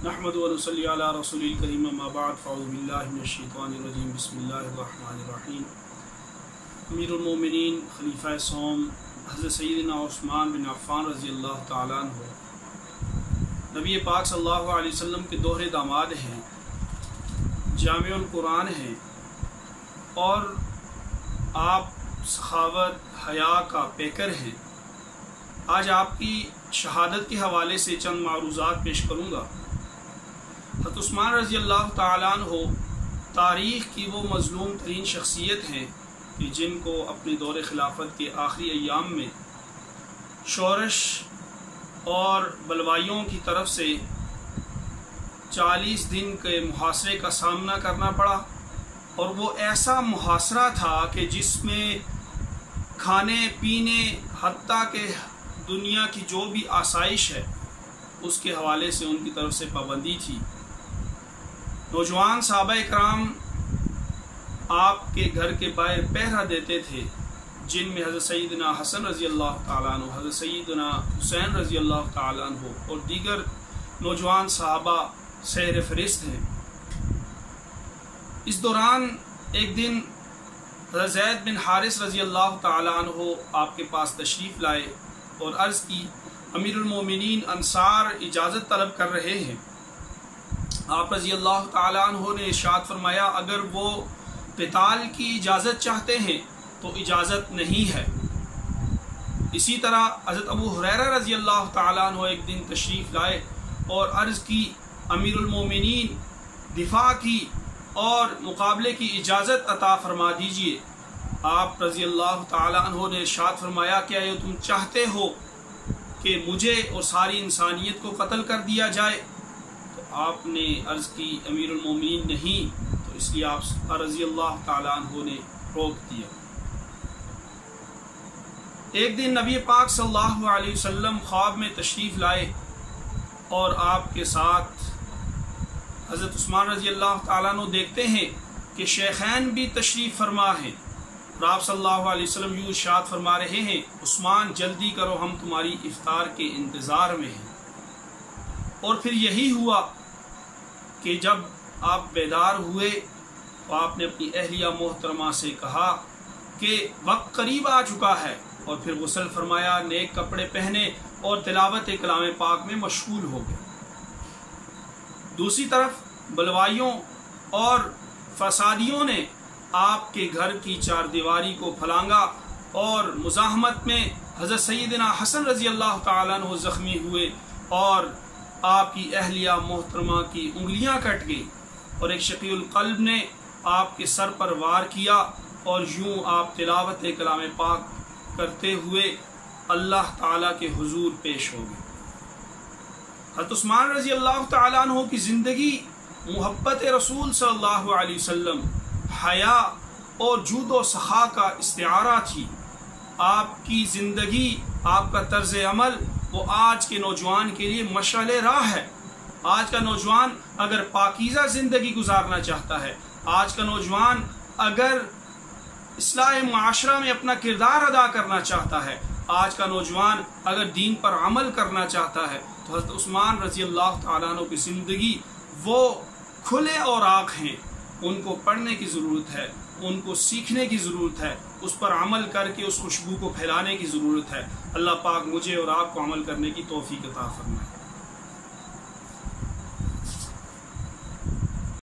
نحمدہ و نصلی علی رسول الکریم اما بعد فاعوذ باللہ من الشیطان الرجیم بسم اللہ الرحمن الرحیم۔ امیر المومنین خلیفہ سوم حضرت سیدنا عثمان بن عفان رضی اللہ تعالیٰ عنہ نبی پاک صلی اللہ علیہ وسلم کے دوہرے داماد ہیں، جامع القرآن ہیں اور آپ سخاوت حیا کا پیکر ہیں۔ آج آپ کی شہادت کے حوالے سے چند معروضات پیش کروں گا۔ حضرت عثمان رضی اللہ تعالیٰ عنہ تاریخ کی وہ مظلوم ترین شخصیت ہیں کہ جن کو اپنے دور خلافت کے آخری ایام میں شورش اور بلوائیوں کی طرف سے 40 دن کے محاصرے کا سامنا کرنا پڑا، اور وہ ایسا محاصرہ تھا کہ جس میں کھانے پینے حتیٰ کہ دنیا کی جو بھی آسائش ہے اس کے حوالے سے ان کی طرف سے پابندی تھی۔ نوجوان صحابہ اکرام آپ کے گھر کے باہر پہرا دیتے تھے، جن میں حضرت سیدنا حسن رضی اللہ تعالیٰ عنہ، حضرت سیدنا حسین رضی اللہ تعالیٰ عنہ اور دیگر نوجوان صحابہ سیر فہرست ہیں۔ اس دوران ایک دن حضرت زید بن حارث رضی اللہ تعالیٰ عنہ آپ کے پاس تشریف لائے اور عرض کی، امیر المومنین انصار اجازت طلب کر رہے ہیں۔ آپ رضی اللہ تعالیٰ عنہ نے ارشاد فرمایا، اگر وہ قتال کی اجازت چاہتے ہیں تو اجازت نہیں ہے۔ اسی طرح حضرت ابو ہریرہ رضی اللہ تعالیٰ عنہ ایک دن تشریف لائے اور عرض کی، امیر المومنین دفاع کی اور مقابلے کی اجازت عطا فرما دیجئے۔ آپ رضی اللہ تعالیٰ عنہ نے ارشاد فرمایا، کیا یہ تم چاہتے ہو کہ مجھے اور ساری انسانیت کو قتل کر دیا جائے؟ تو آپ نے عرض کی، امیر المومنین نہیں، تو اس لیے آپ رضی اللہ تعالیٰ عنہ نے روک دیا۔ ایک دن نبی پاک صلی اللہ علیہ وسلم خواب میں تشریف لائے اور آپ کے ساتھ حضرت عثمان رضی اللہ تعالیٰ عنہ دیکھتے ہیں کہ شیخین بھی تشریف فرما ہیں، اور آپ صلی اللہ علیہ وسلم یوں ارشاد فرما رہے ہیں، عثمان جلدی کرو، ہم تمہاری افطار کے انتظار میں ہیں۔ اور پھر یہی ہوا کہ جب آپ بیدار ہوئے تو آپ نے اپنی اہلیہ محترمہ سے کہا کہ وقت قریب آ چکا ہے، اور پھر غسل فرمایا، نیک کپڑے پہنے اور تلاوت کلام پاک میں مشغول ہو گئے۔ دوسری طرف بلوائیوں اور فسادیوں نے آپ کے گھر کی چار دیواری کو پھلانگا اور مزاحمت میں حضرت سیدنا حسن رضی اللہ تعالیٰ عنہ زخمی ہوئے اور آپ کی اہلیہ محترمہ کی انگلیاں کٹ گئی، اور ایک شقی القلب نے آپ کے سر پر وار کیا، اور یوں آپ تلاوت کلام پاک کرتے ہوئے اللہ تعالیٰ کے حضور پیش ہو گئے۔ حضرت عثمان رضی اللہ تعالیٰ عنہ کی زندگی محبت رسول صلی اللہ علیہ وسلم، حیا اور جود و سخا کا استعارہ تھی۔ آپ کی زندگی، آپ کا طرز عمل وہ آج کے نوجوان کے لیے مشعل راہ ہے۔ آج کا نوجوان اگر پاکیزہ زندگی گزارنا چاہتا ہے، آج کا نوجوان اگر اصلاح معاشرہ میں اپنا کردار ادا کرنا چاہتا ہے، آج کا نوجوان اگر دین پر عمل کرنا چاہتا ہے، تو حضرت عثمان رضی اللہ تعالیٰ عنہ کی زندگی وہ کھلے اور آنکھ ہیں، ان کو پڑھنے کی ضرورت ہے، ان کو سیکھنے کی ضرورت ہے، اس پر عمل کر کے اس خوشبو کو پھیلانے کی ضرورت ہے۔ اللہ پاک مجھے اور آپ کو عمل کرنے کی توفیق عطا فرمائے۔